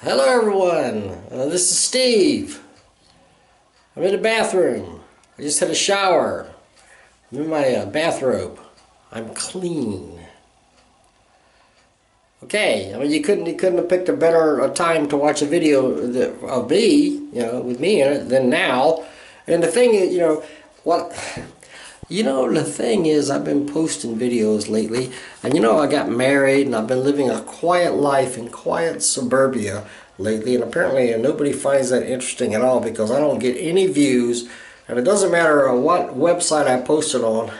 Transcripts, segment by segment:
Hello everyone, this is Steve. I'm in the bathroom. I just had a shower. I'm in my bathrobe. I'm clean. Okay, I mean you couldn't have picked a better time to watch a video of me, with me in it than now. And the thing is, the thing is, I've been posting videos lately, and I got married and I've been living a quiet life in quiet suburbia lately, and apparently nobody finds that interesting at all because I don't get any views, and it doesn't matter what website I post it on,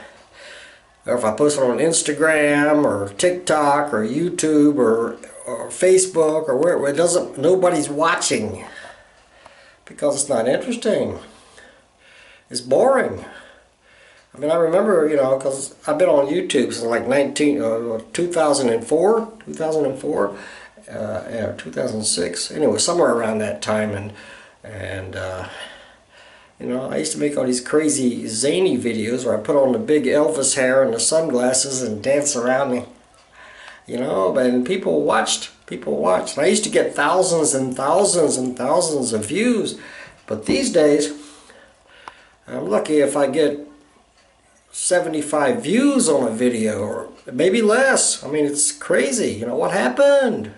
or if I post it on Instagram or TikTok or YouTube or Facebook or wherever, nobody's watching because it's not interesting. It's boring. I mean, I remember, because I've been on YouTube since like 2004, or 2006. Anyway, somewhere around that time, and I used to make all these crazy zany videos where I put on the big Elvis hair and the sunglasses and dance around, and people watched. And I used to get thousands and thousands and thousands of views, but these days, I'm lucky if I get 75 views on a video, or maybe less. I mean, it's crazy. What happened?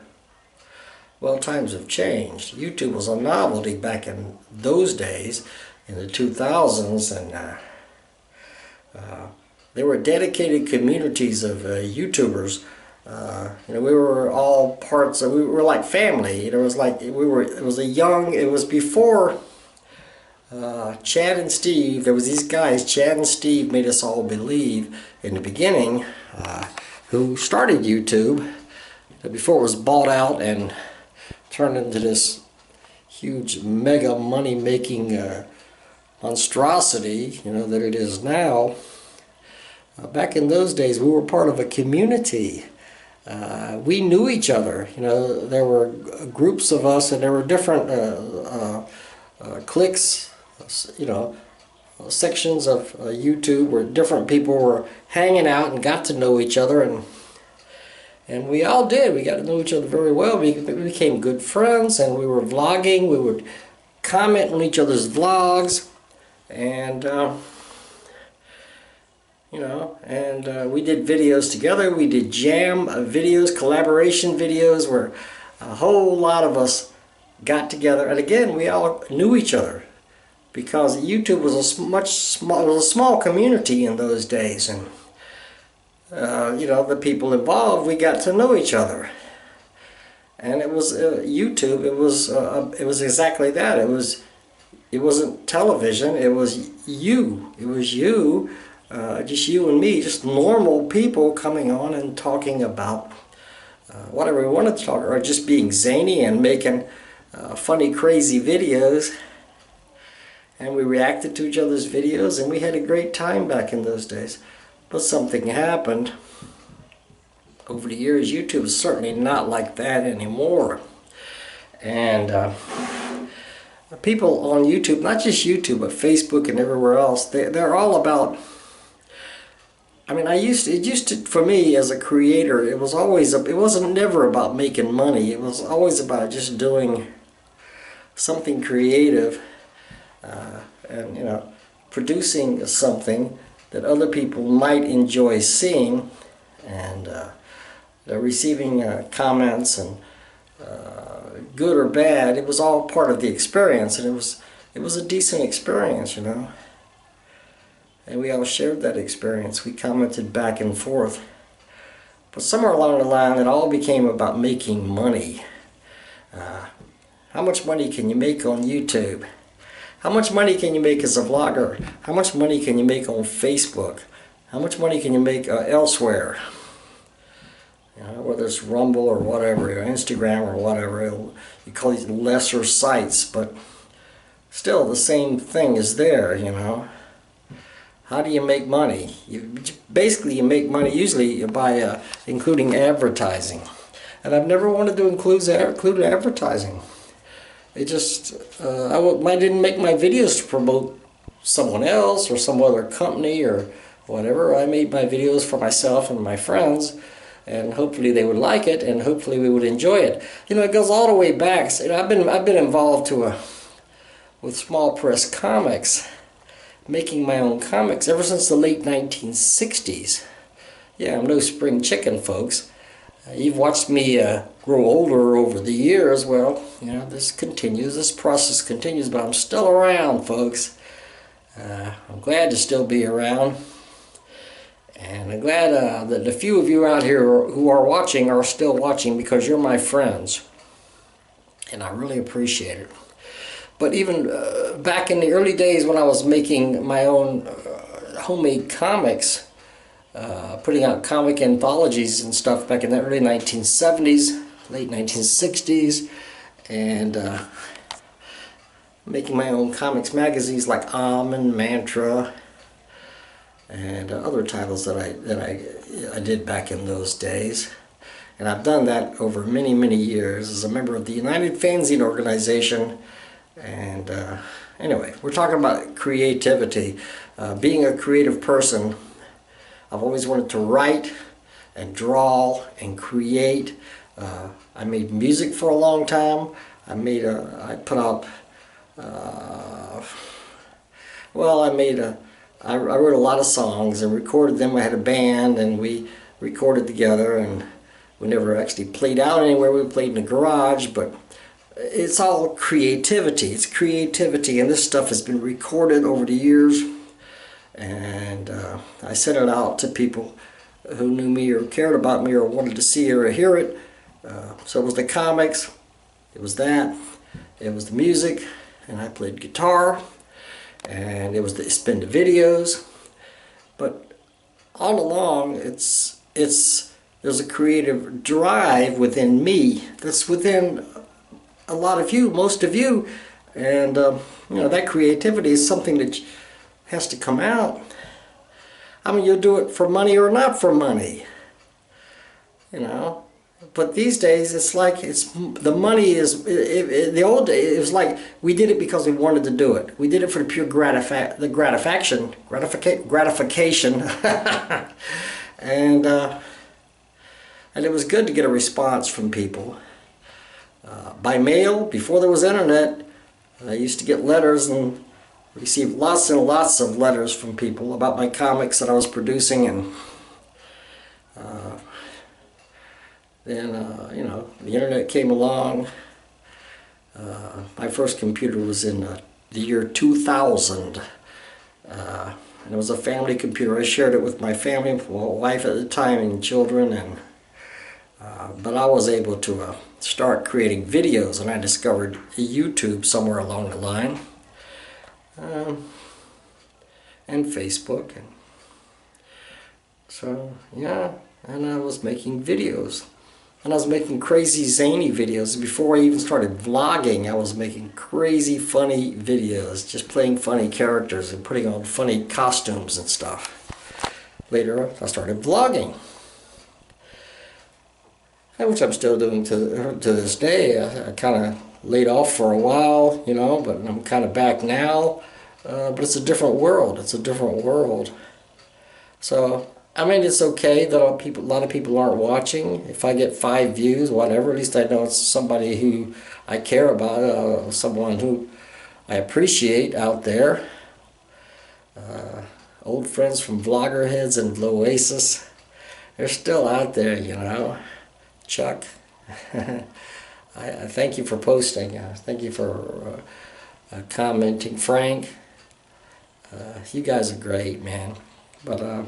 Well, times have changed. YouTube was a novelty back in those days, in the 2000s, and there were dedicated communities of YouTubers. We were all parts of, we were like family. It was before Chad and Steve. There was these guys, Chad and Steve, made us all believe in the beginning, who started YouTube, before it was bought out and turned into this huge mega money-making monstrosity, that it is now. Back in those days, we were part of a community. We knew each other. There were groups of us, and there were different cliques, sections of YouTube where different people were hanging out and got to know each other, and we all did. We got to know each other very well. We became good friends, and we were vlogging. We would comment on each other's vlogs, and we did videos together. We did jam videos, collaboration videos, where a whole lot of us got together, and again, we all knew each other because YouTube was a small community in those days, and the people involved, we got to know each other. And it was YouTube. It was exactly that. It wasn't television. It was you. It was you, just you and me, just normal people coming on and talking about whatever we wanted to talk, or just being zany and making funny, crazy videos. And we reacted to each other's videos, and we had a great time back in those days. But something happened. Over the years, YouTube is certainly not like that anymore. And people on YouTube, not just YouTube, but Facebook and everywhere else, they're all about, for me as a creator, it wasn't never about making money. It was always about just doing something creative, and producing something that other people might enjoy seeing, and receiving comments, and good or bad. It was all part of the experience, and it was a decent experience, and we all shared that experience. We commented back and forth, but somewhere along the line, it all became about making money. How much money can you make on YouTube? How much money can you make as a vlogger? How much money can you make on Facebook? How much money can you make elsewhere? Whether it's Rumble or whatever, or Instagram or whatever. You call these lesser sites, but still the same thing is there, How do you make money? Basically, you make money usually by including advertising. And I've never wanted to include advertising. It just, I didn't make my videos to promote someone else or some other company or whatever. I made my videos for myself and my friends, and hopefully they would like it, and hopefully we would enjoy it. You know, it goes all the way back. You know, I've been involved with small press comics, making my own comics ever since the late 1960s. Yeah, I'm no spring chicken, folks. You've watched me grow older over the years. Well, you know, this process continues, but I'm still around, folks. I'm glad to still be around. And I'm glad that the few of you out here who are watching are still watching, because you're my friends. And I really appreciate it. But even back in the early days when I was making my own homemade comics, putting out comic anthologies and stuff back in the early 1970s, late 1960s, and making my own comics magazines like and Mantra, and other titles that I did back in those days. And I've done that over many, many years as a member of the United Fanzine organization. And anyway, we're talking about creativity. Being a creative person, I've always wanted to write and draw and create. I made music for a long time. I wrote a lot of songs and recorded them. I had a band and we recorded together, and we never actually played out anywhere. We played in the garage, but it's all creativity. It's creativity, and this stuff has been recorded over the years, and I sent it out to people who knew me or cared about me or wanted to see or hear it. So it was the comics, it was that, it was the music, and I played guitar, and it's been the videos. But all along, there's a creative drive within me that's within a lot of you, most of you, and you know, that creativity is something that has to come out. I mean, you'll do it for money or not for money, you know. But these days, it's like the money is. The old days, it was like we did it because we wanted to do it. We did it for the pure gratification, and it was good to get a response from people. By mail, before there was internet, I used to get letters and receive lots and lots of letters from people about my comics that I was producing, and then you know, the internet came along. My first computer was in the year 2000, and it was a family computer. I shared it with my family, my wife at the time, and children, and but I was able to start creating videos, and I discovered YouTube somewhere along the line, and Facebook, and so yeah, and I was making videos, and I was making crazy zany videos. Before I even started vlogging, I was making crazy funny videos, just playing funny characters and putting on funny costumes and stuff. Later I started vlogging, which I'm still doing to this day. I kind of laid off for a while, you know, but I'm kind of back now. But it's a different world. It's a different world. So, I mean, it's okay that a lot of people aren't watching. If I get 5 views, whatever, at least I know it's somebody who I care about, someone who I appreciate out there. Old friends from Vloggerheads and Oasis, they're still out there, you know. Chuck, I thank you for posting. Thank you for commenting. Frank, you guys are great, man. But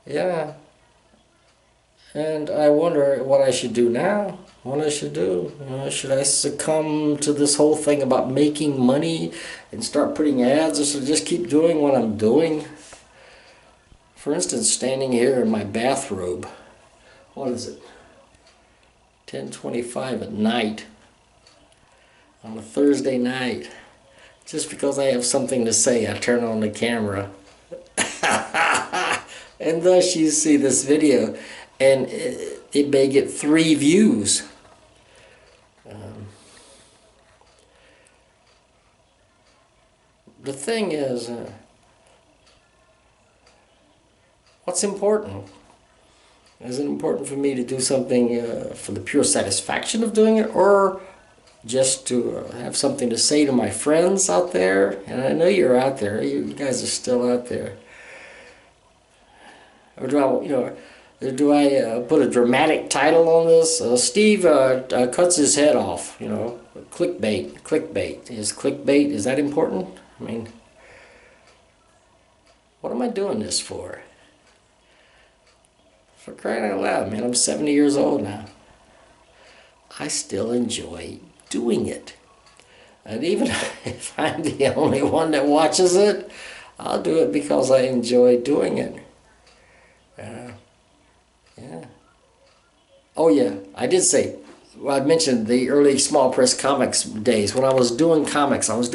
yeah, and I wonder what I should do now. What I should do? Should I succumb to this whole thing about making money and start putting ads, or should I just keep doing what I'm doing? For instance, standing here in my bathrobe. What is it? 10:25 at night on a Thursday night. Just because I have something to say, I turn on the camera. And thus you see this video, and it may get 3 views. The thing is, What's important? Is it important for me to do something for the pure satisfaction of doing it, or just to have something to say to my friends out there? And I know you're out there. You guys are still out there. Or do I, put a dramatic title on this? Steve cuts his head off. Clickbait. Clickbait. Is that important? I mean, what am I doing this for? For crying out loud, man, I'm 70 years old now. I still enjoy doing it. And even if I'm the only one that watches it, I'll do it because I enjoy doing it. Yeah. Oh yeah, I did say, I mentioned the early small press comics days. When I was doing comics, I was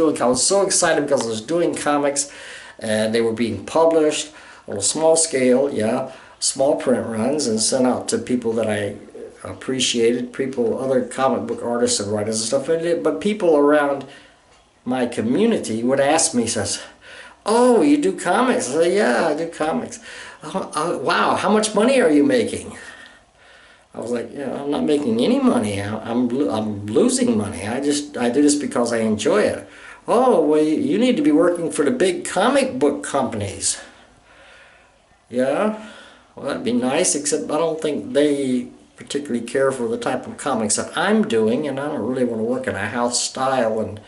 so excited because I was doing comics and they were being published on a small scale, small print runs, and sent out to people that I appreciated, other comic book artists and writers and stuff. But people around my community would ask me, says, "Oh, you do comics?" I say, "Yeah, I do comics." Wow, how much money are you making? I was like, I'm not making any money. I'm losing money. I do this because I enjoy it. Oh, well, you need to be working for the big comic book companies. Yeah, well, that'd be nice, except I don't think they particularly care for the type of comics that I'm doing, and I don't really want to work in a house style. And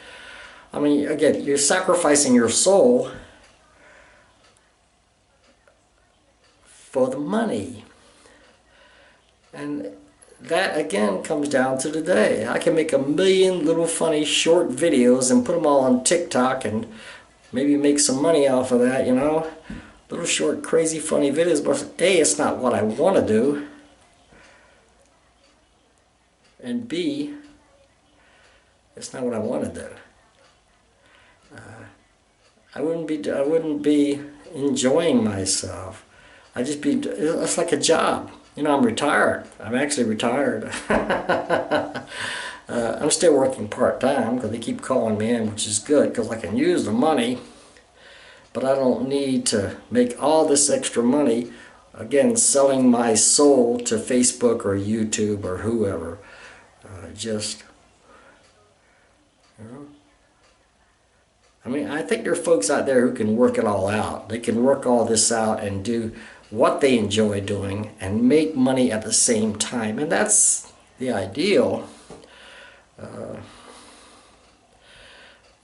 I mean, again, you're sacrificing your soul for the money. And that again comes down to today. I can make a million little funny short videos and put them all on TikTok and maybe make some money off of that, little short crazy funny videos, but A, it's not what I want to do, and B, it's not what I want to do. I wouldn't be enjoying myself. It's like a job. I'm retired. I'm actually retired. I'm still working part-time because they keep calling me in, which is good because I can use the money, but I don't need to make all this extra money, again, selling my soul to Facebook or YouTube or whoever. I mean, I think there are folks out there who can work it all out. They can work all this out and do what they enjoy doing and make money at the same time, and that's the ideal.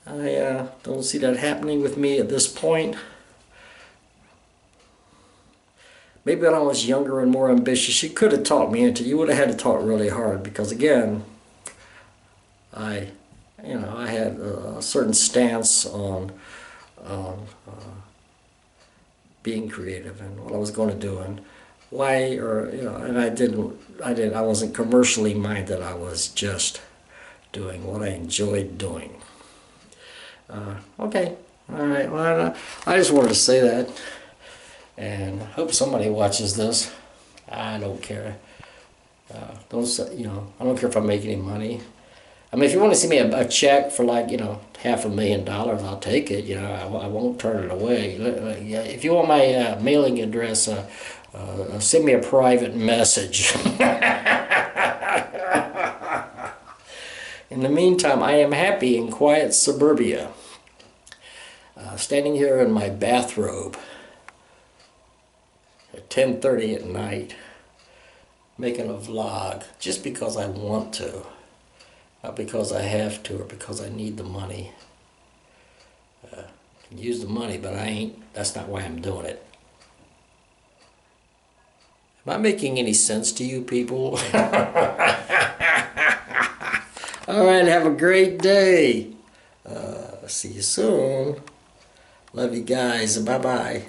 I don't see that happening with me at this point. Maybe when I was younger and more ambitious, you could have talked me into it. You would have had to talk really hard because, again, I had a certain stance on being creative and what I was going to do and why, and I wasn't commercially minded. I was just doing what I enjoyed doing. Okay, all right. Well, I just wanted to say that, and I hope somebody watches this. I don't care. I don't care if I make any money. I mean, if you want to see me a check for like, $500,000, I'll take it. I won't turn it away. If you want my mailing address, send me a private message. In the meantime, I am happy in quiet suburbia, standing here in my bathrobe at 10:30 at night, making a vlog just because I want to. Not because I have to or because I need the money. I can use the money, but that's not why I'm doing it. Am I making any sense to you people? Alright, have a great day. See you soon. Love you guys. Bye-bye.